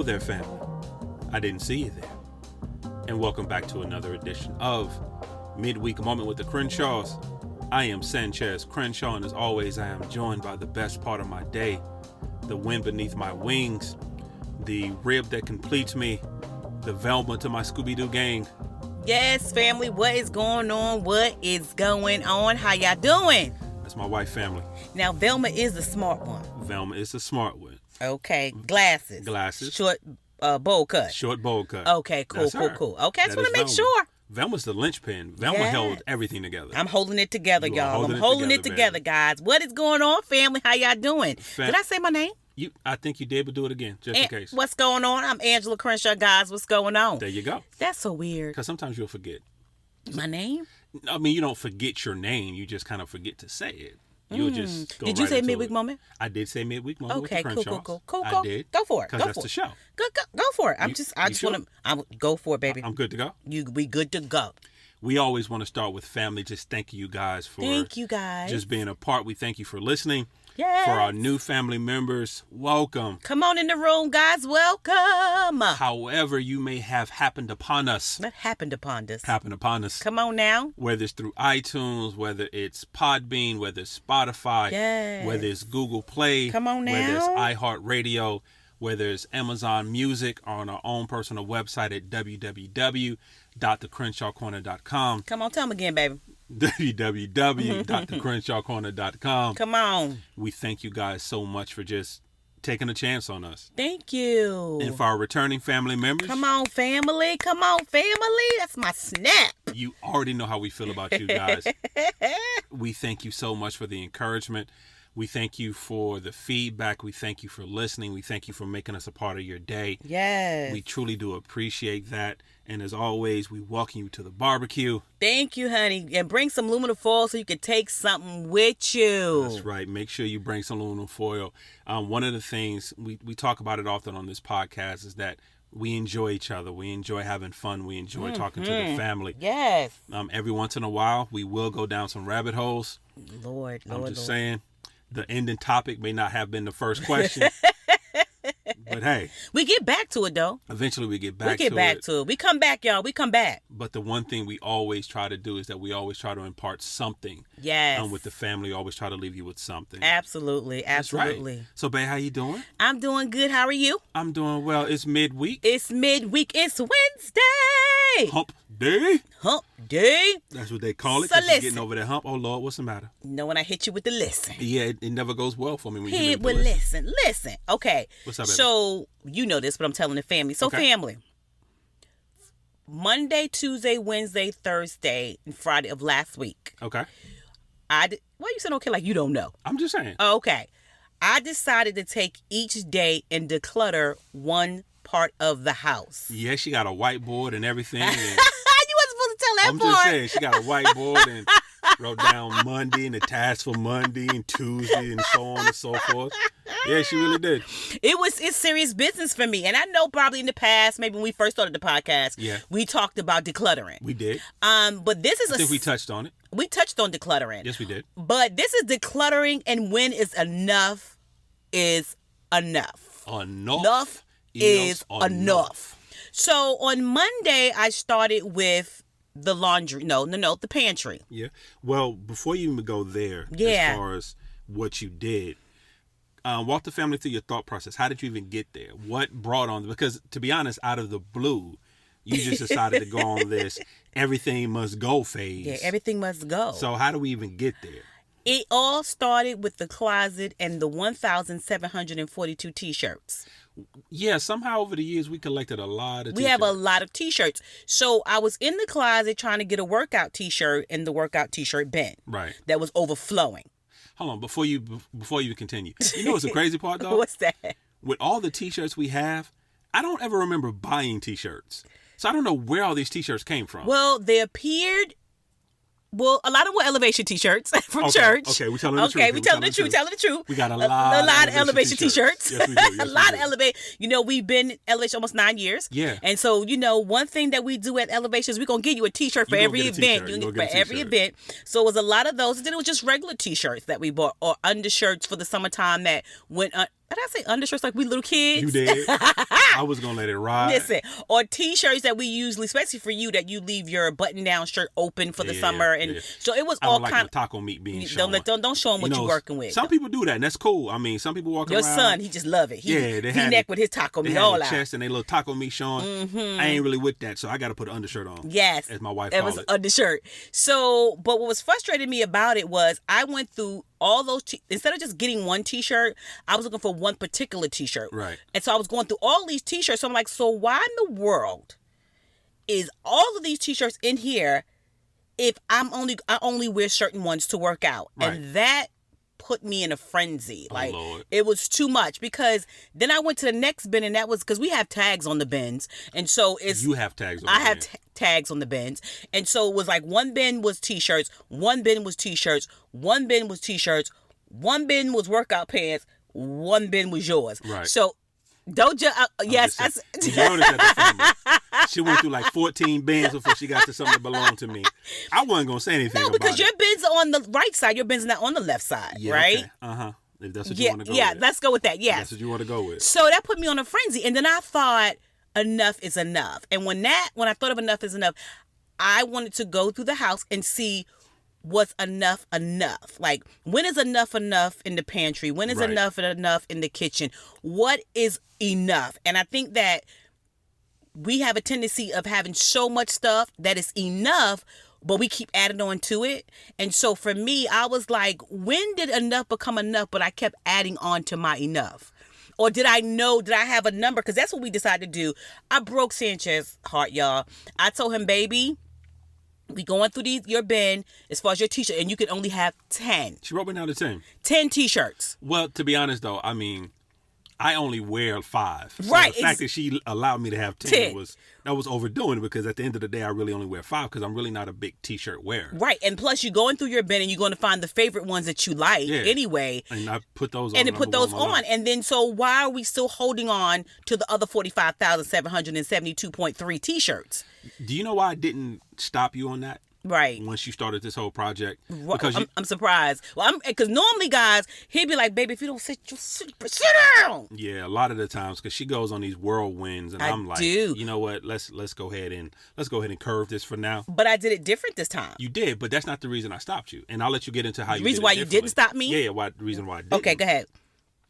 Hello there, family. I didn't see you there. And welcome back to another edition of Midweek Moment with the Crenshaws. I am Sanchez Crenshaw, and as always, I am joined by the best part of my day, the wind beneath my wings, the rib that completes me, the Velma to my Scooby-Doo gang. Yes, family, what is going on? What is going on? How y'all doing? That's my wife, family. Now, Velma is the smart one. Velma is the smart one. Okay, glasses. Short bowl cut. Short bowl cut. Okay, cool. Okay, I just want to make sure. Velma's the linchpin. Velma held everything together. I'm holding it together, y'all. I'm holding it together, guys. What is going on, family? How y'all doing? Did I say my name? I think you did, but do it again, just in case. What's going on? I'm Angela Crenshaw, guys. What's going on? There you go. That's so weird. Because sometimes you'll forget. My name? I mean, you don't forget your name. You just kind of forget to say it. You'll just go Did you say midweek moment? I did say midweek moment with the Crenshaws. Cool. I did. Go for it. Because that's the show. Go for it. I just want to go for it, baby. I'm good to go. We good to go. We always want to start with family. Just thank you guys for just being a part. We thank you for listening. Yes. For our new family members, welcome. Come on in the room, guys. Welcome. However you may have happened upon us. What happened upon us? Come on now. Whether it's through iTunes, whether it's Podbean, whether it's Spotify, whether it's Google Play. Come on now. Whether it's iHeartRadio, whether it's Amazon Music, or on our own personal website at www.thecrenshawcorner.com. Come on, tell them again, baby. www.thecrenshawcorner.com. Come on. We thank you guys so much for just taking a chance on us. Thank you. And for our returning family members. Come on, family. That's my snap. You already know how we feel about you guys. We thank you so much for the encouragement. We thank you for the feedback. We thank you for listening. We thank you for making us a part of your day. Yes. We truly do appreciate that. And as always, we welcome you to the barbecue. Thank you, honey. And bring some aluminum foil so you can take something with you. That's right. Make sure you bring some aluminum foil. One of the things, we talk about it often on this podcast, is that we enjoy each other. We enjoy having fun. We enjoy talking to the family. Yes. Every once in a while, we will go down some rabbit holes. Lord. I'm just saying, the ending topic may not have been the first question. But hey, we get back to it though. Eventually we get back to it. We come back, y'all. We come back. But the one thing we always try to do is that we always try to impart something. Yes. With the family, always try to leave you with something. Absolutely. That's right. So, babe, how you doing? I'm doing good. How are you? I'm doing well. It's midweek. It's Wednesday. Hump day. That's what they call it. So listen. Getting over that hump. Oh, Lord, what's the matter? You know when I hit you with the listen. Yeah, it never goes well for me when you hit with listen. Okay. What's up, baby? So, you know this, but I'm telling the family. So, family. Monday, Tuesday, Wednesday, Thursday, and Friday of last week. Okay. Why you saying okay like you don't know? I'm just saying. Okay. I decided to take each day and declutter one part of the house. Yeah, she got a whiteboard and everything. And you wasn't supposed to tell that I'm just saying, she got a whiteboard and wrote down Monday and the task for Monday and Tuesday and so on and so forth. Yeah, she really did. It's serious business for me. And I know probably in the past, maybe when we first started the podcast, we talked about decluttering. We did. But this is I think we touched on it. We touched on decluttering. Yes, we did. But this is decluttering, and when is enough is enough. Enough is enough. So on Monday, I started with the laundry. No, the pantry. Yeah. Well, before you even go there, as far as what you did, walk the family through your thought process. How did you even get there? What brought on? Because to be honest, out of the blue, you just decided to go on this everything must go phase. Yeah, everything must go. So how do we even get there? It all started with the closet and the 1,742 T-shirts. Yeah, somehow over the years we collected a lot of T-shirts. We have a lot of T-shirts. So I was in the closet trying to get a workout T-shirt in the workout T-shirt bin. Right. That was overflowing. Hold on, before you continue. You know what's the crazy part, though? What's that? With all the T-shirts we have, I don't ever remember buying T-shirts. So I don't know where all these T-shirts came from. Well, they appeared... Well, a lot of them were elevation T-shirts from church. Okay, we're telling the truth. Okay, we're telling the truth. We got a lot of elevation T-shirts. Yes, we do. Yes, a lot of elevation. You know, we've been elevation almost 9 years. Yeah. And so, you know, one thing that we do at elevation is we're going to give you a T-shirt for every event. For every event. So it was a lot of those. And then it was just regular T-shirts that we bought or undershirts for the summertime that went Did I say undershirts like we little kids? You did. I was going to let it ride. Listen, or T-shirts that we usually, especially for you, that you leave your button-down shirt open for the summer, and so it was I all don't like kind the taco meat being shown. Don't show them what you're working with. Some people do that, and that's cool. I mean, some people walk around. Your son, he just love it. He neck with his taco meat all out. Chest and they little taco meat showing. Mm-hmm. I ain't really with that, so I got to put an undershirt on. Yes, as my wife it calls was it. Undershirt. So, but what was frustrating me about it was I went through all those instead of just getting one T-shirt, I was looking for one particular T-shirt. Right. And so I was going through all these T-shirts. So I'm like, so why in the world is all of these T-shirts in here if I only wear certain ones to work out? Right. And that put me in a frenzy. Oh, like, Lord. It was too much, because then I went to the next bin, and that was because we have tags on the bins. And so it's... You have tags on the I have bin. tags on the bins. And so it was like one bin was T-shirts, one bin was T-shirts, one bin was T-shirts, one bin was workout pants, one bin was yours. Right. So don't just... yes. You notice that the family, she went through like 14 bins before she got to something that belonged to me. I wasn't going to say anything about it. No, because your bins are on the right side. Your bins are not on the left side, right? Okay. Uh-huh. If that's what you want to go with. Yeah, let's go with that. Yes. That's what you want to go with. So that put me on a frenzy. And then I thought, enough is enough. And when I thought of enough is enough, I wanted to go through the house and see what's enough. Like, when is enough in the pantry? When is enough in the kitchen? What is enough? And I think that we have a tendency of having so much stuff that is enough, but we keep adding on to it. And so for me, I was like, when did enough become enough? But I kept adding on to my enough. Or did I have a number? Because that's what we decided to do. I broke Sanchez's heart, y'all. I told him, baby, we going through your bin as far as your T-shirt, and you can only have 10. She wrote me down to 10. 10 T-shirts. Well, to be honest, though, I mean, I only wear 5. So right. The fact that she allowed me to have 10 was overdoing it, because at the end of the day, I really only wear 5 because I'm really not a big T-shirt wearer. Right. And plus, you're going through your bin and you're going to find the favorite ones that you like anyway. And I put those on. And then put those on. And then, so why are we still holding on to the other 45,772.3 T-shirts? Do you know why I didn't stop you on that? Right. Once you started this whole project. Because I'm surprised. Well, because normally, guys, he'd be like, baby, if you don't sit down. Yeah, a lot of the times, because she goes on these whirlwinds, and I'm like, you know what? Let's go ahead and curve this for now. But I did it different this time. You did, but that's not the reason I stopped you. And I'll let you get into how you did it. The reason why you didn't stop me? Yeah, the reason why I didn't. Okay, go ahead.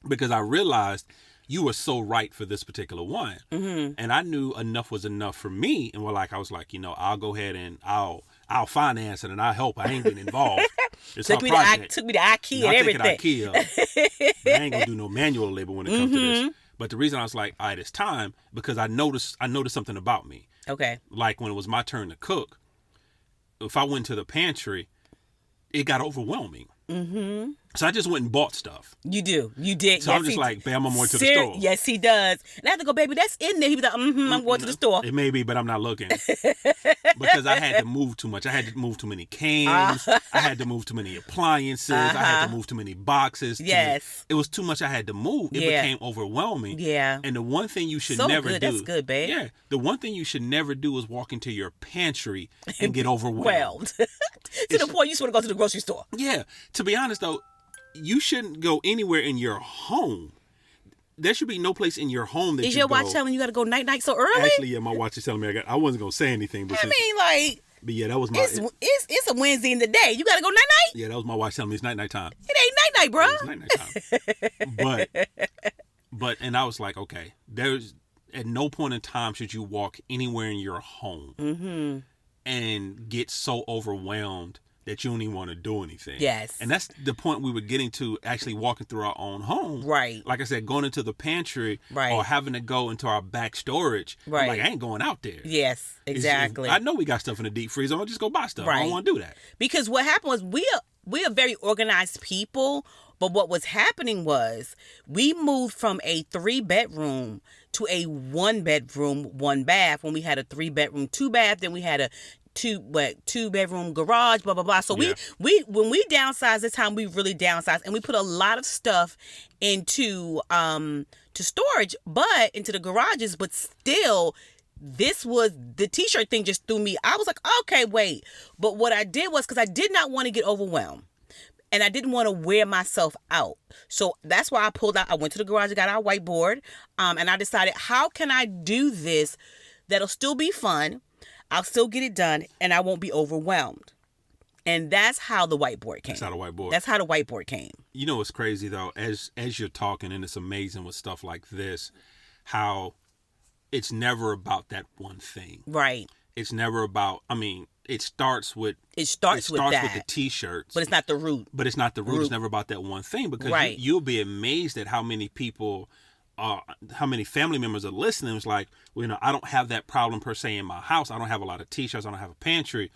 Because I realized you were so right for this particular one. Mm-hmm. And I knew enough was enough for me. And I was like, I'll go ahead and I'll finance it and I'll help. I ain't getting involved. Took me to IKEA and everything. I take it IKEA. But I ain't gonna do no manual labor when it comes to this. But the reason I was like, all right, it's time, because I noticed something about me. Okay. Like when it was my turn to cook, if I went to the pantry, it got overwhelming. Mm-hmm. So I just went and bought stuff. You did. So I'm just like, bam, I'm going to the store. Yes, he does. And I have to go, baby, that's in there. He was like, I'm going to the store. It may be, but I'm not looking. Because I had to move too much. I had to move too many cans. I had to move too many appliances. I had to move too many boxes. Yes. It was too much I had to move. It became overwhelming. Yeah. And the one thing you should never do. That's good, babe. Yeah. The one thing you should never do is walk into your pantry and get overwhelmed. To the point you just want to go to the grocery store. Yeah. To be honest, though, you shouldn't go anywhere in your home. There should be no place in your home that is your watch telling you got to go night so early? Actually, yeah, my watch is telling me I wasn't gonna say anything. But But yeah, that was my. It's a Wednesday in the day. You got to go night. Yeah, that was my watch telling me it's night time. It ain't night, bro. It's night time. but and I was like, okay, there's at no point in time should you walk anywhere in your home and get so overwhelmed that you don't even want to do anything. Yes. And that's the point we were getting to, actually walking through our own home. Right. Like I said, going into the pantry or having to go into our back storage. Right. I'm like, I ain't going out there. Yes, exactly. I know we got stuff in the deep freezer. I'll just go buy stuff. I don't want to do that. Because what happened was we are very organized people, but what was happening was we moved from a 3-bedroom to a 1-bedroom, 1 bath when we had a 3-bedroom, 2 bath, then we had a 2-bedroom garage, blah blah blah. So we when we downsized this time, we really downsized, and we put a lot of stuff into to storage, but into the garages. But still, this was the T-shirt thing just threw me. I was like, okay, wait. But what I did was, because I did not want to get overwhelmed, And I didn't want to wear myself out. So that's why I went to the garage and got our whiteboard. And I decided, how can I do this that'll still be fun? I'll still get it done and I won't be overwhelmed. And that's how the whiteboard came. That's how the whiteboard came. You know what's crazy though, as you're talking, and it's amazing with stuff like this, how it's never about that one thing. Right. It's never about, it starts with with the t-shirts. But it's not the root. It's never about that one thing, because you'll be amazed at how many people, how many family members are listening. It's like, I don't have that problem per se in my house. I don't have a lot of t-shirts. I don't have a pantry.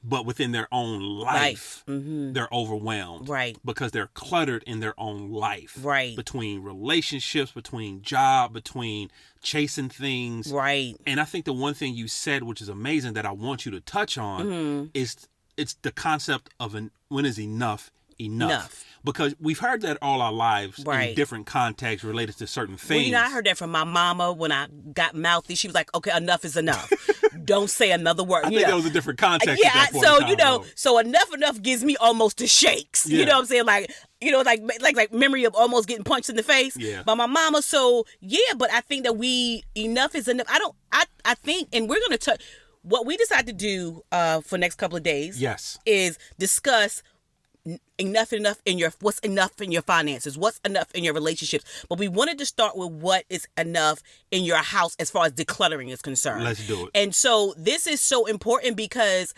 But within their own life, they're overwhelmed. Right. Because they're cluttered in their own life. Right. Between relationships, between job, between chasing things. Right. And I think the one thing you said, which is amazing, that I want you to touch on, is it's the concept of when is enough. Because we've heard that all our lives in different contexts related to certain things. Well, I heard that from my mama when I got mouthy. She was like, okay, enough is enough. Don't say another word. I think that was a different context. Yeah, so enough gives me almost the shakes. Yeah. You know what I'm saying? Like memory of almost getting punched in the face. Yeah. By my mama. So yeah, but I think that enough is enough. I think, and we're going to touch, what we decide to do for next couple of days. Yes. Is discuss enough in what's enough in your finances, what's enough in your relationships. But we wanted to start with what is enough in your house as far as decluttering is concerned. Let's do it. And so this is so important, because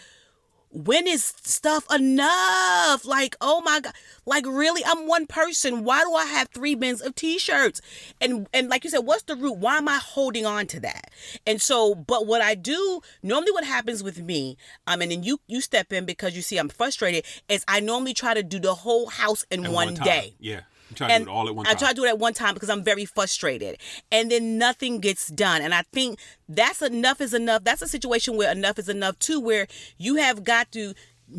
when is stuff enough? Like, oh my God, like really, I'm one person. Why do I have 3 bins of t-shirts? And like you said, what's the root? Why am I holding on to that? And so, but what I do, normally what happens with me, and then you step in because you see I'm frustrated, is I normally try to do the whole house in one day. Yeah. I'm trying to do it all at one time. I try to do it at one time because I'm very frustrated. And then nothing gets done. And I think that's enough is enough. That's a situation where enough is enough too, where you have got to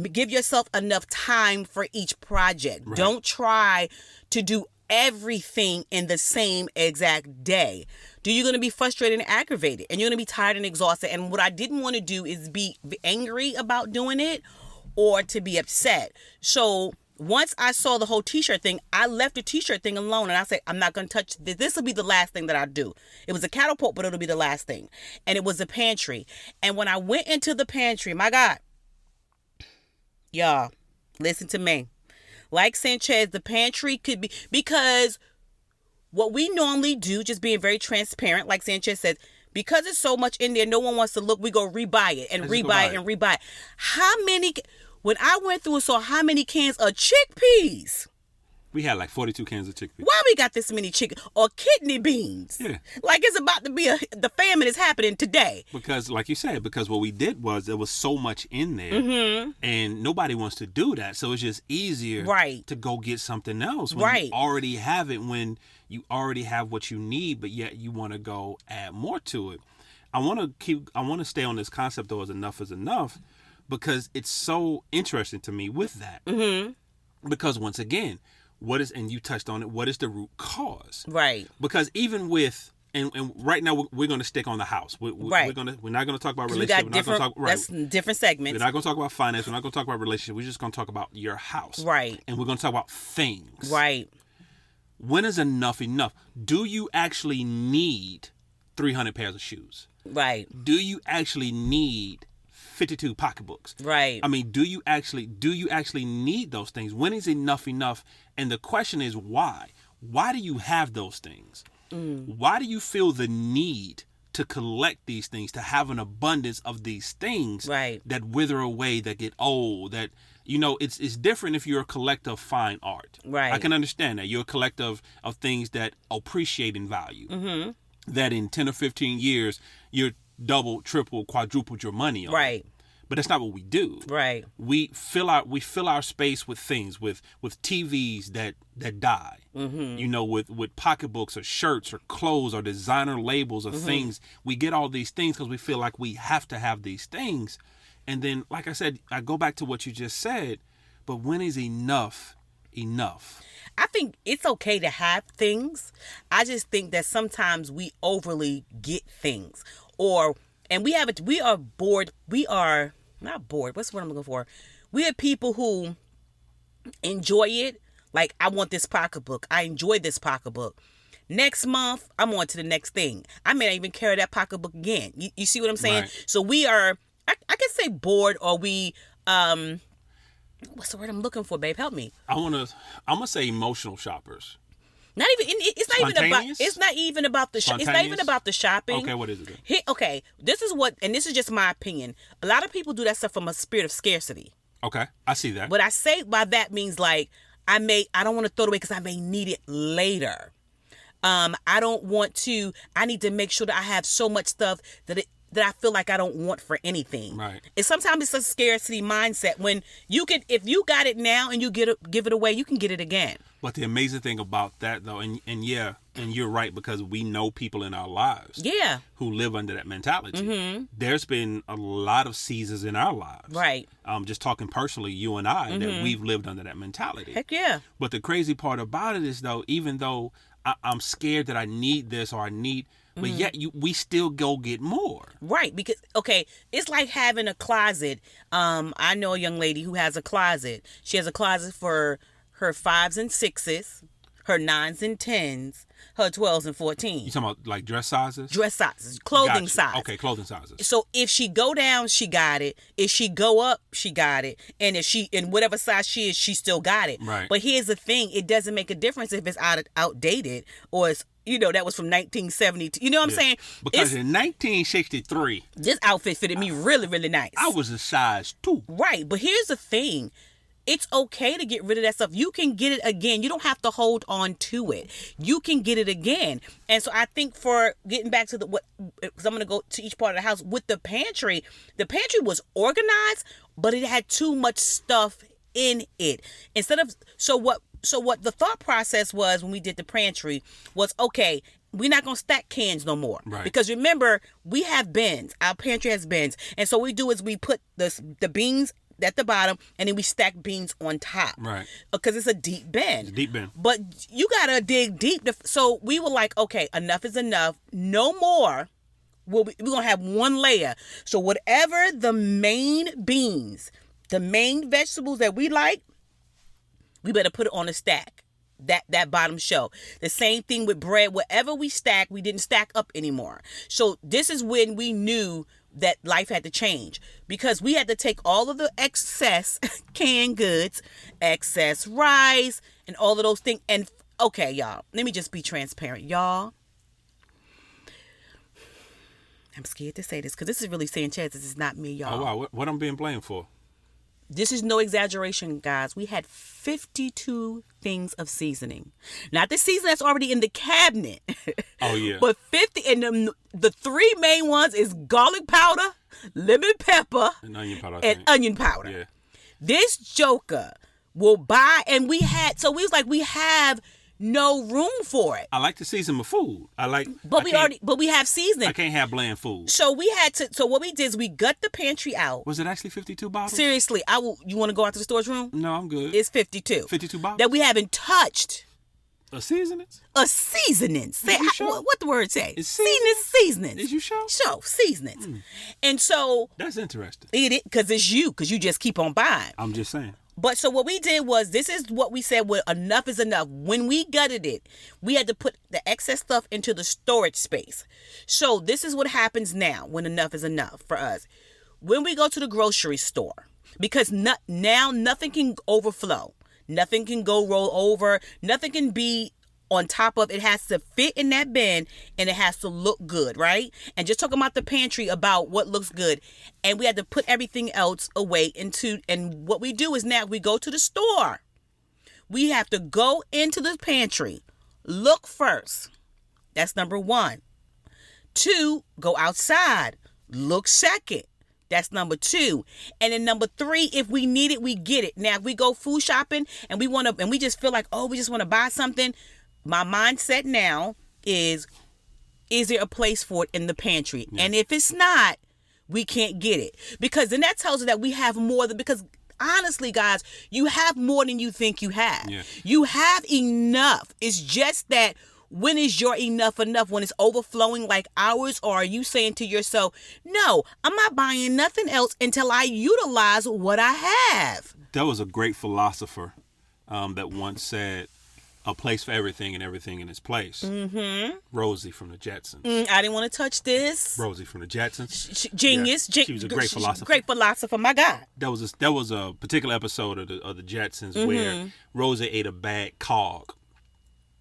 give yourself enough time for each project. Right. Don't try to do everything in the same exact day. You're going to be frustrated and aggravated, and you're going to be tired and exhausted. And what I didn't want to do is be angry about doing it or to be upset. So once I saw the whole t-shirt thing, I left the t-shirt thing alone, and I said, I'm not going to touch this. This will be the last thing that I do. It was a catapult, but it'll be the last thing. And it was the pantry. And when I went into the pantry, my God, y'all, listen to me. Like Sanchez, the pantry could be, because what we normally do, just being very transparent, like Sanchez said, because there's so much in there, no one wants to look, we go rebuy it and rebuy it and rebuy it. When I went through and saw how many cans of chickpeas. We had like 42 cans of chickpeas. Why we got this many chicken or kidney beans? Yeah. Like it's about to be the famine is happening today. Because like you said, what we did was there was so much in there and nobody wants to do that. So it's just easier to go get something else when you already have it, when you already have what you need, but yet you want to go add more to it. I want to stay on this concept though, as enough is enough, because it's so interesting to me with that. Mm-hmm. Because once again, and you touched on it, what is the root cause? Right. Because even with, and right now we're going to stick on the house. We're not going to talk about relationship. That's different segments. We're not going to talk about finance. We're not going to talk about relationship. We're just going to talk about your house. Right. And we're going to talk about things. Right. When is enough? Do you actually need 300 pairs of shoes? Right. Do you actually need 52 pocketbooks? Right. I mean, do you actually need those things? When is enough? And the question is why? Why do you have those things? Why do you feel the need to collect these things, to have an abundance of these things that wither away, that get old, that, it's different if you're a collector of fine art. Right. I can understand that. You're a collector of things that appreciate in value. Mm-hmm. That in 10 or 15 years, you're double, triple, quadrupled your money on. Right. But that's not what we do. Right. We fill our space with things, with TVs that die. Mm-hmm. With pocketbooks or shirts or clothes or designer labels or things. We get all these things because we feel like we have to have these things. And then, like I said, I go back to what you just said, but when is enough? I think it's okay to have things. I just think that sometimes we overly get things, and we are bored. We are not bored. What's the word I'm looking for? We are people who enjoy it. Like, I want this pocketbook. I enjoy this pocketbook. Next month, I'm on to the next thing. I may not even carry that pocketbook again. You see what I'm saying? Right. So we are, I can say bored, or we, what's the word I'm looking for, babe? Help me. I'm gonna say emotional shoppers. Not even. It's not even about. Spontaneous? It's not even about the. It's not even Spontaneous? about the shopping. Okay, what is it then? Okay, this is what, and this is just my opinion. A lot of people do that stuff from a spirit of scarcity. Okay, I see that. What I say by that means, like, I don't want to throw it away because I may need it later. I don't want to. I need to make sure that I have so much stuff that I feel like I don't want for anything. Right. And sometimes it's a scarcity mindset. When you can, if you got it now and you give it away, you can get it again. But the amazing thing about that, though, and you're right, because we know people in our lives, Yeah. who live under that mentality. Mm-hmm. There's been a lot of seasons in our lives, Right. Just talking personally, you and I, that we've lived under that mentality. Heck yeah. But the crazy part about it is, though, even though I'm scared that I need this or I need, but yet we still go get more. Right, because okay, it's like having a closet. I know a young lady who has a closet. She has a closet for her 5s and 6s, her 9s and 10s, her 12s and 14s. You talking about like dress sizes? Dress sizes, clothing Gotcha. size. Okay, clothing sizes. So if she go down, she got it. If she go up, she got it. And if she, in whatever size she is, she still got it. Right. But here's the thing: it doesn't make a difference if it's outdated or it's, that was from 1972. You know what I'm saying? Because in 1963, this outfit fitted me really, really nice. I was a size 2. Right, but here's the thing. It's okay to get rid of that stuff. You can get it again. You don't have to hold on to it. You can get it again. And so I think, for getting back to because I'm going to go to each part of the house with the pantry was organized, but it had too much stuff in it. So what the thought process was when we did the pantry was, okay, we're not going to stack cans no more. Right. Because remember, we have bins. Our pantry has bins. And so what we do is we put the beans at the bottom, and then we stack beans on top. Right. Because it's a deep bin. It's a deep bin. But you got to dig deep. So we were like, okay, enough is enough. No more. We're going to have one layer. So whatever the main beans, the main vegetables that we like, we better put it on a stack. That bottom shelf. The same thing with bread. Whatever we stack, we didn't stack up anymore. So this is when we knew that life had to change, because we had to take all of the excess canned goods, excess rice, and all of those things. And okay, y'all, let me just be transparent. Y'all, I'm scared to say this because this is really Sanchez. This is not me, y'all. Oh, wow. What I'm being blamed for? This is no exaggeration, guys. We had 52 things of seasoning. Not the season that's already in the cabinet. Oh, yeah. But 50, and the 3 main ones is garlic powder, lemon pepper, And onion powder. and onion powder. Yeah. This joker will buy, and we was like, we have no room for it. I like to season my food. But we have seasoning. I can't have bland food. So what we did is we gut the pantry out. Was it actually 52 bottles? Seriously, you want to go out to the storage room? No, I'm good. It's 52. 52 bottles? That we haven't touched. A seasonings? A seasoning. Say, you sure? what the word say? It's Seasonings. Is you sure? So, seasonings. And so, That's interesting. because you just keep on buying. I'm just saying. But so what we did was, this is what we said, well, enough is enough. When we gutted it, we had to put the excess stuff into the storage space. So this is what happens now when enough is enough for us. When we go to the grocery store, because now nothing can overflow. Nothing can roll over. Nothing can be on top of. It has to fit in that bin, and it has to look good, right? And just talking about the pantry, about what looks good. And we had to put everything else away and what we do is, now we go to the store. We have to go into the pantry, look first. That's number 1. 2, go outside, look second. That's number 2. And then number 3, if we need it, we get it. Now, if we go food shopping and we just feel like, we just want to buy something, my mindset now is there a place for it in the pantry? Yeah. And if it's not, we can't get it. Because then that tells us that we have more because honestly, guys, you have more than you think you have. Yeah. You have enough. It's just that, when is your enough? When it's overflowing like ours? Or are you saying to yourself, no, I'm not buying nothing else until I utilize what I have? There was a great philosopher that once said, "A place for everything and everything in its place." Mm-hmm. Rosie from the Jetsons. I didn't want to touch this. Rosie from the Jetsons. Genius. Yeah, she was a great philosopher. Great philosopher, my God. There was a particular episode of the Jetsons where Rosie ate a bad cog,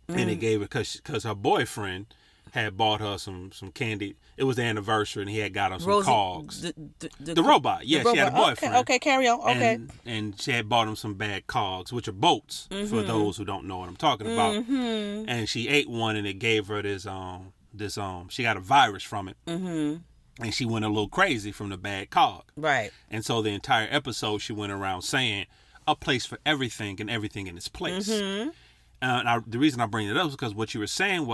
and it gave her because her boyfriend had bought her some candy. It was the anniversary, and he had got her some cogs. The robot, yeah, she had a boyfriend. Okay, carry on. Okay, and she had bought him some bad cogs, which are boats for those who don't know what I'm talking about. And she ate one, and it gave her this she got a virus from it, and she went a little crazy from the bad cog. Right. And so the entire episode, she went around saying, "A place for everything and everything in its place." The reason I bring it up is because what you were saying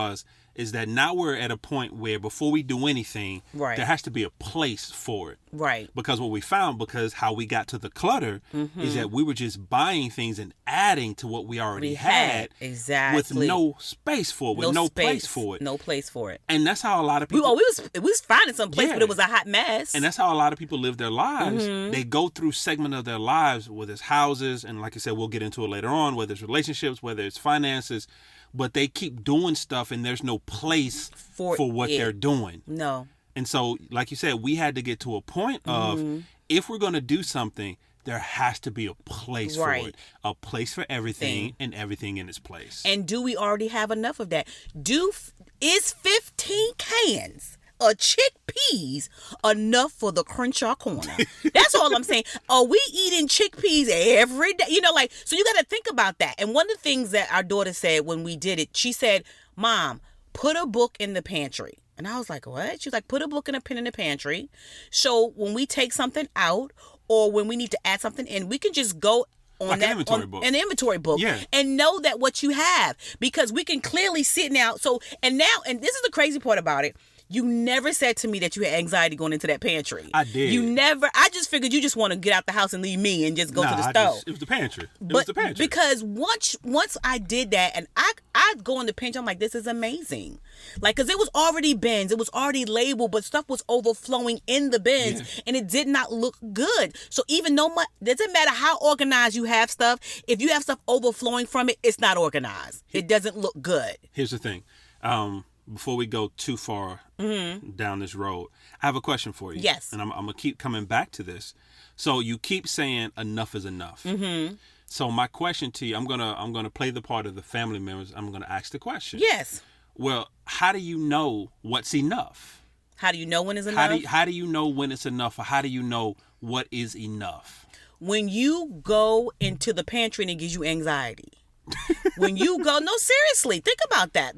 is that now we're at a point where before we do anything, there has to be a place for it. Right. Because what we found, because how we got to the clutter, is that we were just buying things and adding to what we already had. Exactly. With no space for it, with no place for it. No place for it. And that's how a lot of people... We was finding some place, but it was a hot mess. And that's how a lot of people live their lives. They go through segment of their lives, whether it's houses, and like I said, we'll get into it later on, whether it's relationships, whether it's finances, but they keep doing stuff and there's no place for what they're doing. No. And so, like you said, we had to get to a point of, if we're going to do something, there has to be a place for it. A place for everything and everything in its place. And do we already have enough of that? Is 15 cans of chickpeas enough for the Crenshaw corner? That's all I'm saying. Are we eating chickpeas every day? So you got to think about that. And one of the things that our daughter said when we did it, she said, "Mom, put a book in the pantry." And I was like, "What?" She was like, "Put a book and a pen in the pantry. So when we take something out or when we need to add something in, we can just go on like that an inventory book and know that what you have, because we can clearly sit now." So, and this is the crazy part about it. You never said to me that you had anxiety going into that pantry. I did. You never. I just figured you just want to get out the house and leave me and just go to the stove. It was the pantry. It was the pantry. Because once I did that, and I'd go in the pantry, I'm like, this is amazing. Because it was already bins, it was already labeled, but stuff was overflowing in the bins, and it did not look good. So even though doesn't matter how organized you have stuff, if you have stuff overflowing from it, it's not organized. It doesn't look good. Here's the thing. Before we go too far down this road, I have a question for you. Yes. And I'm going to keep coming back to this. So you keep saying enough is enough. Mm-hmm. So my question to you, I'm gonna play the part of the family members. I'm going to ask the question. Yes. Well, how do you know what's enough? How do you know when is enough? How do you know when it's enough, or how do you know what is enough? When you go into the pantry and it gives you anxiety. When you go, no, seriously, think about that.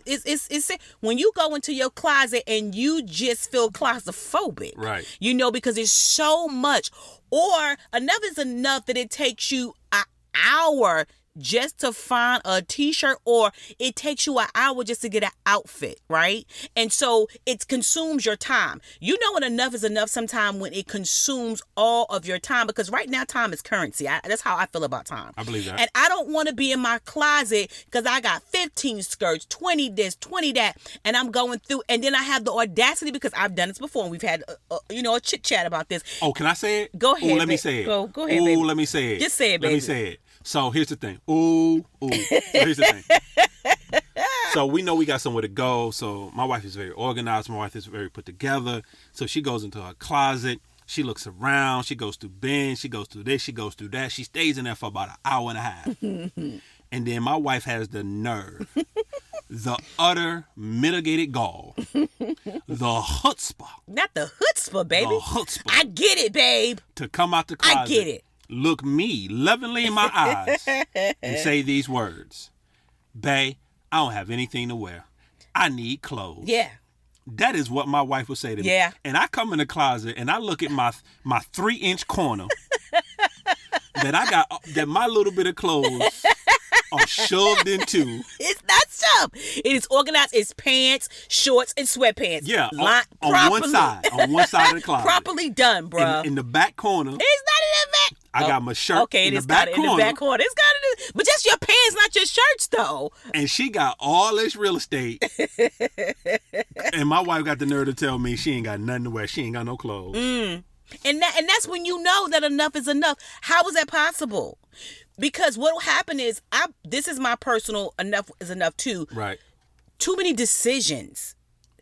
It's when you go into your closet and you just feel claustrophobic, right? Because it's so much. Or enough is enough that it takes you an hour just to find a t-shirt, or it takes you an hour just to get an outfit, right? And so it consumes your time. You know when enough is enough sometime when it consumes all of your time, because right now time is currency. That's how I feel about time. I believe that. And I don't want to be in my closet because I got 15 skirts, 20 this, 20 that, and I'm going through, and then I have the audacity, because I've done this before and we've had a chit chat about this. Oh, can I say it? Go ahead. Let me say it. Go ahead, baby. Let me say it. Just say it, baby. Let me say it. So here's the thing. So here's the thing. So we know we got somewhere to go. So my wife is very organized. My wife is very put together. So she goes into her closet. She looks around. She goes through bins. She goes through this. She goes through that. She stays in there for about an hour and a half. And then my wife has the nerve, the utter mitigated gall, the chutzpah. Not the chutzpah, baby. The chutzpah. I get it, babe. To come out the closet. I get it. Look me lovingly in my eyes and say these words: "Bae, I don't have anything to wear. I need clothes." Yeah. That is what my wife would say to me. Yeah. And I come in the closet and I look at my 3-inch corner that my little bit of clothes are shoved into. It's not shoved. It is organized. It's pants, shorts, and sweatpants. Yeah, on one side of the closet. Properly done, bro. In the back corner. It's not in the back. I got my shirt in the back corner. In the back corner. It's got it. But just your pants, not your shirts, though. And she got all this real estate. And my wife got the nerve to tell me she ain't got nothing to wear. She ain't got no clothes. And that's when you know that enough is enough. How is that possible? Because what will happen is, this is my personal enough is enough too. Right. Too many decisions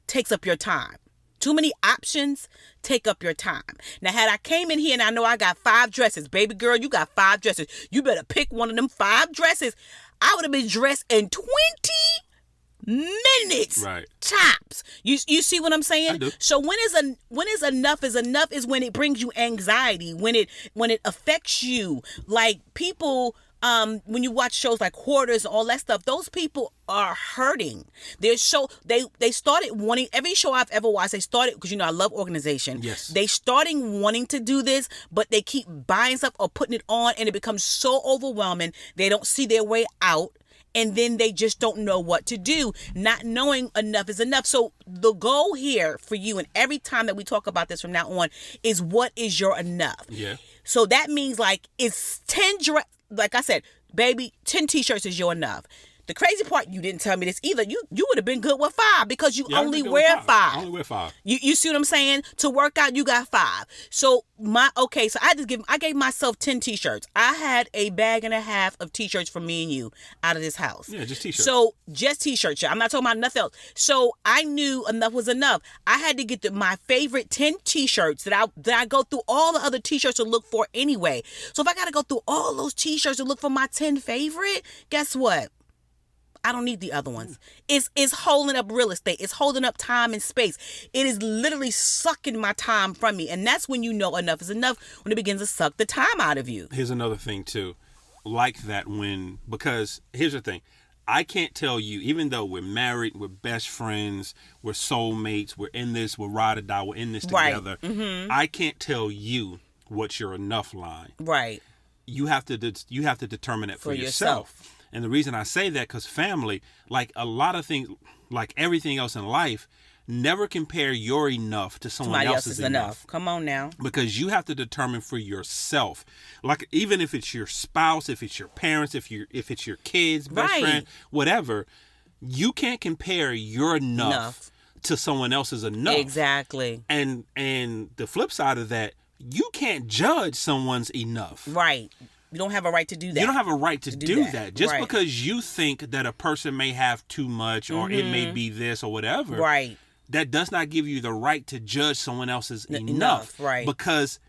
takes up your time. Too many options take up your time. Now, had I came in here and I know I got 5 dresses, baby girl, you got 5 dresses. You better pick one of them 5 dresses. I would have been dressed in 20 minutes, right, tops. You see what I'm saying? I do. So when is enough is when it brings you anxiety, when it affects you. Like people, when you watch shows like Hoarders and all that stuff, those people are hurting. They started wanting, every show I've ever watched, they started, because I love organization. Yes. They starting wanting to do this, but they keep buying stuff or putting it on, and it becomes so overwhelming. They don't see their way out. And then they just don't know what to do, not knowing enough is enough. So the goal here for you, and every time that we talk about this from now on, is what is your enough? Yeah. So that means like it's 10, like I said, baby, 10 t-shirts is your enough. The crazy part, you didn't tell me this either. You would have been good with 5 because you only wear 5. I only wear 5. You see what I'm saying? To work out, you got 5. So so I gave myself 10 t-shirts. I had a bag and a half of t-shirts for me and you out of this house. Yeah, just t-shirts. So just t-shirts. I'm not talking about nothing else. So I knew enough was enough. I had to get my favorite 10 t-shirts that I go through all the other t-shirts to look for anyway. So if I got to go through all those t-shirts to look for my 10 favorite, guess what? I don't need the other ones. It's holding up real estate. It's holding up time and space. It is literally sucking my time from me. And that's when you know enough is enough, when it begins to suck the time out of you. Here's another thing too. Like that because here's the thing. I can't tell you, even though we're married, we're best friends, we're soulmates, we're in this, we're ride or die, we're in this together. Right. Mm-hmm. I can't tell you what's your enough line. Right. You have to determine it for yourself. And the reason I say that, because family, like a lot of things, like everything else in life, never compare your enough to someone else's enough. Come on now. Because you have to determine for yourself. Like even if it's your spouse, if it's your parents, if it's your kids, best friend, whatever, you can't compare your enough to someone else's enough. Exactly. And the flip side of that, you can't judge someone's enough. Right. You don't have a right to do that. You don't have a right to do that. Just right. because you think that a person may have too much or it may be this or whatever. Right. That does not give you the right to judge someone else's enough. Right. Because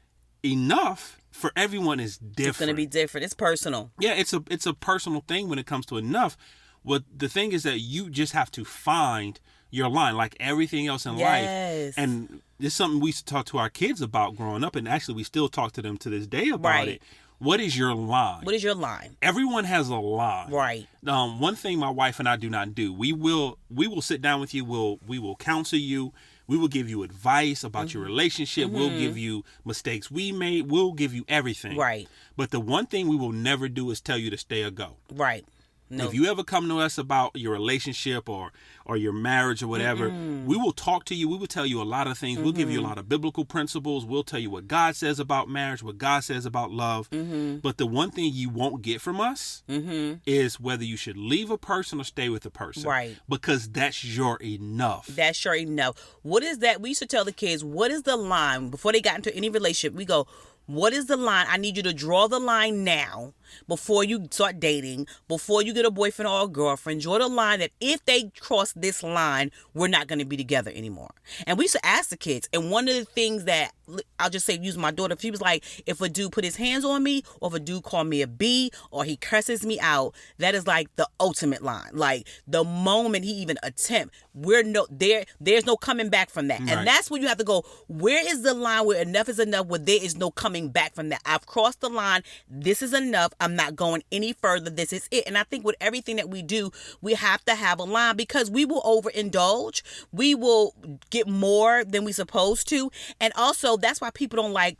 enough for everyone is different. It's going to be different. It's personal. Yeah, it's a personal thing when it comes to enough. Well, the thing is that you just have to find your line, like everything else in life. And it's something we used to talk to our kids about growing up, and actually we still talk to them to this day about it. What is your line? What is your line? Everyone has a line. Right. One thing my wife and I do not do, we will sit down with you, we will counsel you, we will give you advice about your relationship, we'll give you mistakes we made, we'll give you everything. Right. But the one thing we will never do is tell you to stay or go. Right. No. If you ever come to us about your relationship or your marriage or whatever, we will talk to you. We will tell you a lot of things. We'll give you a lot of biblical principles. We'll tell you what God says about marriage, what God says about love. But the one thing you won't get from us is whether you should leave a person or stay with a person. Right. Because that's your enough. That's your enough. What is that? We used to tell the kids, what is the line? Before they got into any relationship, we go, what is the line? I need you to draw the line now before you start dating, before you get a boyfriend or a girlfriend. Draw the line that if they cross this line, we're not going to be together anymore. And we used to ask the kids. And one of the things that, I'll just say, use my daughter, she was like, if a dude put his hands on me, or if a dude call me a B, or he curses me out, that is like the ultimate line. Like the moment he even attempt, there's no coming back from that. Right. And that's where you have to go, where is the line where enough is enough, where there is no coming back from that? I've crossed the line. This is enough. I'm not going any further. This is it. And I think with everything that we do, we have to have a line, because we will overindulge. We will get more than we supposed to. And also, that's why people don't like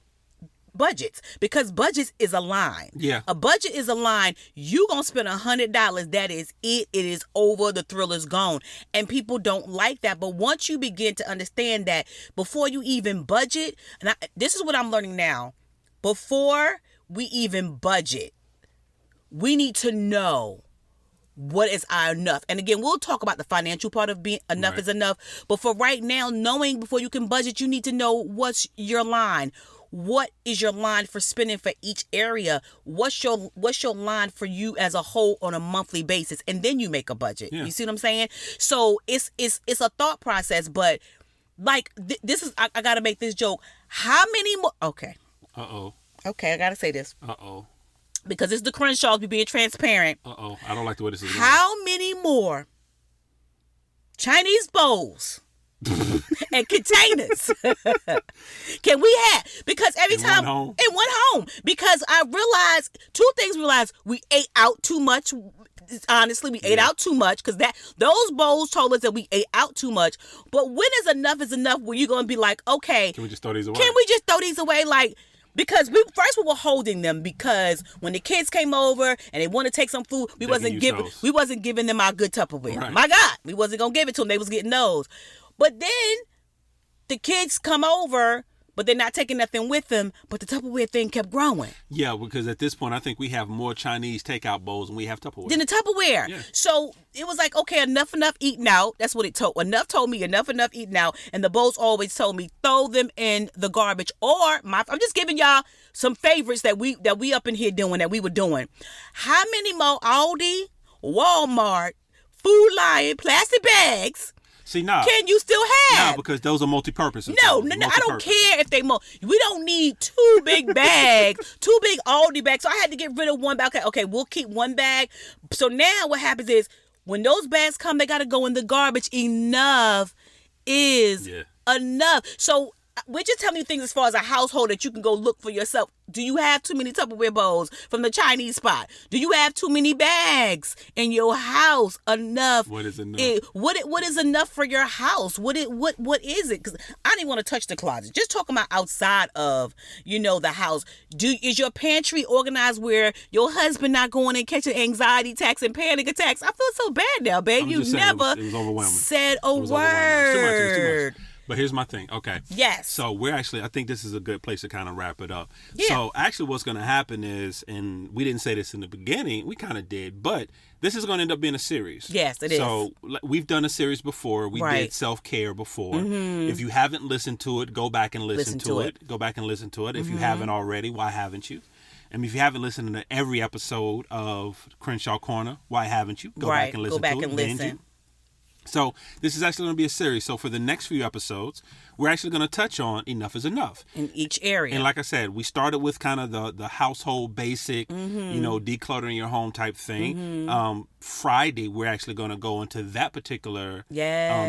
budgets, because budgets is a line. Yeah. A budget is a line. You gonna spend $100. That is it. It is over. The thrill is gone. And people don't like that. But once you begin to understand that, before you even budget, and this is what I'm learning now, before we even budget, we need to know what is our enough. And again, we'll talk about the financial part of being enough is enough. But for right now, knowing before you can budget, you need to know what's your line. what is your line for spending for each area? What's your line for you as a whole on a monthly basis? And then you make a budget. Yeah. You see what I'm saying? So it's a thought process, but like this is I gotta make this joke. How many more? Okay. Okay, I gotta say this because it's the Crenshaws. Be being transparent. I don't like the way this is going. How many more Chinese bowls and containers can we have? Because every time in one home, because I realized two things. We ate out too much. Honestly, we ate out too much because those bowls told us that we ate out too much. But when is enough where you're gonna be like, okay, can we just throw these away? Like, because we were holding them because when the kids came over and they wanted to take some food, we wasn't giving them our good Tupperware. Right. My God, we wasn't gonna give it to them. They was getting those. But then the kids come over, but they're not taking nothing with them. But the Tupperware thing kept growing. Yeah, because at this point, I think we have more Chinese takeout bowls than we have Tupperware. Than the Tupperware. Yeah. So it was like, okay, enough eating out. That's what it told. Enough told me enough eating out. And the bowls always told me throw them in the garbage. Or I'm just giving y'all some favorites that we up in here doing that we were doing. How many more Aldi, Walmart, Food Lion plastic bags? See, now can you still have? No, because those are multi-purpose. No, I don't care if they we don't need two big bags, two big Aldi bags. So I had to get rid of one bag. Okay, we'll keep one bag. So now what happens is when those bags come, they got to go in the garbage. Enough is enough. So we're just telling you things as far as a household that you can go look for yourself. Do you have too many Tupperware bowls from the Chinese spot? Do you have too many bags in your house? Enough. What is enough? What is enough for your house? What is it? Because I didn't want to touch the closet. Just talking about outside of the house. Is your pantry organized where your husband not going and catching anxiety attacks and panic attacks? I feel so bad now, babe. You never it was overwhelming. Said a word. It was too much. But here's my thing. Okay. Yes. So I think this is a good place to kind of wrap it up. Yeah. So actually what's going to happen is, and we didn't say this in the beginning, we kind of did, but this is going to end up being a series. Yes, it is. So we've done a series before. We did self-care before. Mm-hmm. If you haven't listened to it, go back and listen to it. Go back and listen to it. If you haven't already, why haven't you? And if you haven't listened to every episode of Crenshaw Corner, why haven't you? Go back and listen to it. Listen. So this is actually going to be a series. So for the next few episodes, we're actually going to touch on enough is enough. In each area. And like I said, we started with kind of the household basic, decluttering your home type thing. Friday, we're actually going to go into that particular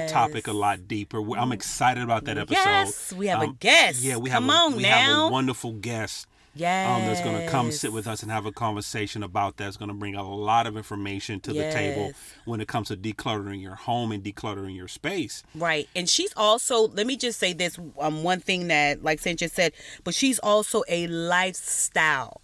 topic a lot deeper. I'm excited about that episode. Yes, we have a guest. Yeah, we have a wonderful guest. That's going to come sit with us and have a conversation about that. It's going to bring a lot of information to the table when it comes to decluttering your home and decluttering your space. Right. And she's also, let me just say this, one thing that, like Sanchez said, but she's also a lifestyle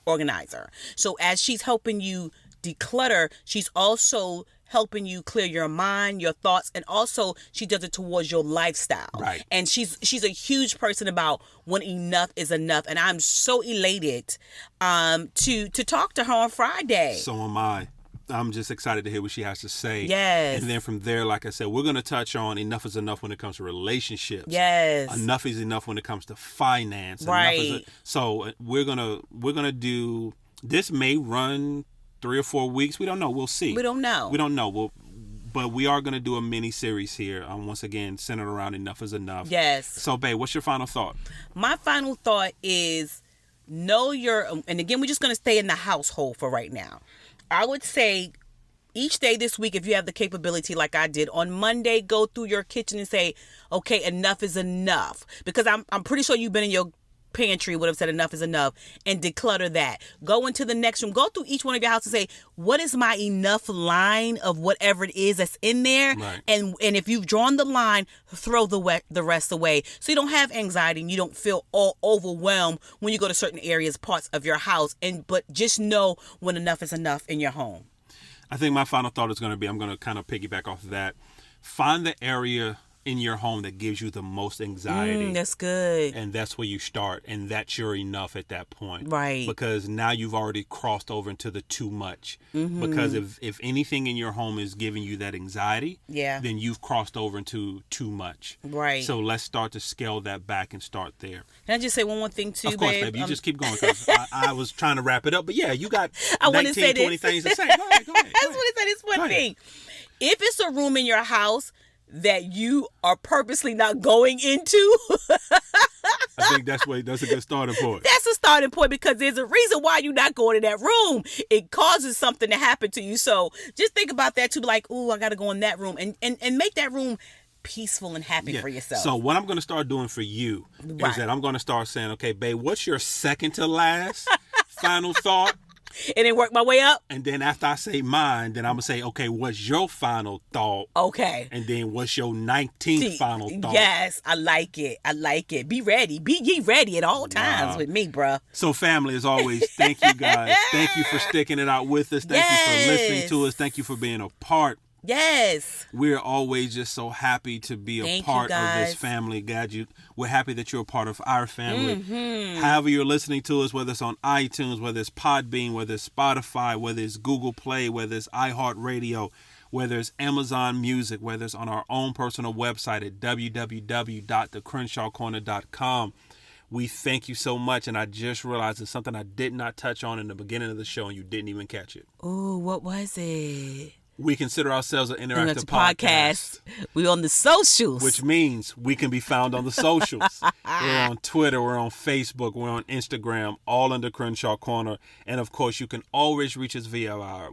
organizer. So as she's helping you declutter, she's also helping you clear your mind, your thoughts, and also she does it towards your lifestyle. Right. And she's a huge person about when enough is enough. And I'm so elated to talk to her on Friday. So am I. I'm just excited to hear what she has to say. Yes. And then from there, like I said, we're going to touch on enough is enough when it comes to relationships. Yes. Enough is enough when it comes to finance. Right. So we're gonna do, this may run 3 or 4 weeks. We don't know. We'll see. We don't know. But we are going to do a mini series here. Once again, centered around enough is enough. Yes. So, babe, what's your final thought? My final thought is and again, we're just going to stay in the household for right now. I would say each day this week, if you have the capability like I did, on Monday, go through your kitchen and say, okay, enough is enough. Because I'm pretty sure you've been in your pantry would have said enough is enough, and declutter that. Go into the next room, go through each one of your houses and say, what is my enough line of whatever it is that's in there? Right. And if you've drawn the line, throw the rest away, so you don't have anxiety and you don't feel all overwhelmed when you go to certain areas, parts of your house. But just know when enough is enough in your home. I think my final thought is going to be, I'm going to kind of piggyback off of that. Find the area in your home that gives you the most anxiety? That's good. And that's where you start. And that's your enough at that point. Right. Because now you've already crossed over into the too much. Because if anything in your home is giving you that anxiety, then you've crossed over into too much. Right. So let's start to scale that back and start there. Can I just say one more thing too, Of course, babe? baby. You just keep going because I was trying to wrap it up. But yeah, you got I 19, say 20 this. things to say. Go ahead. I just want to say this one thing. If it's a room in your house that you are purposely not going into, I think that's a good starting point. That's a starting point because there's a reason why you're not going in that room. It causes something to happen to you. So just think about that too. Like, ooh, I got to go in that room and make that room peaceful and happy for yourself. So what I'm going to start doing for you is that I'm going to start saying, okay, babe, what's your second to last final thought? And then work my way up. And then after I say mine, then I'm going to say, okay, what's your final thought? Okay. And then what's your 19th final thought? Yes, I like it. Be ready. Be ye ready at all times with me, bruh. So family, as always, thank you guys. Thank you for sticking it out with us. Thank you for listening to us. Thank you for being a part. Yes. We're always just so happy to be a part of this family. God, we're happy that you're a part of our family. However you're listening to us, whether it's on iTunes, whether it's Podbean, whether it's Spotify, whether it's Google Play, whether it's iHeartRadio, whether it's Amazon Music, whether it's on our own personal website at www.thecrenshawcorner.com. We thank you so much. And I just realized it's something I did not touch on in the beginning of the show and you didn't even catch it. Oh, what was it? We consider ourselves an interactive podcast. We're on the socials. Which means we can be found on the socials. We're on Twitter. We're on Facebook. We're on Instagram, all under Crenshaw Corner. And, of course, you can always reach us via our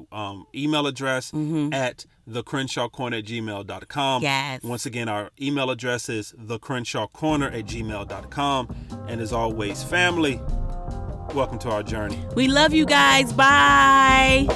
email address at thecrenshawcorner@gmail.com. Yes. Once again, our email address is thecrenshawcorner@gmail.com. And, as always, family, welcome to our journey. We love you guys. Bye.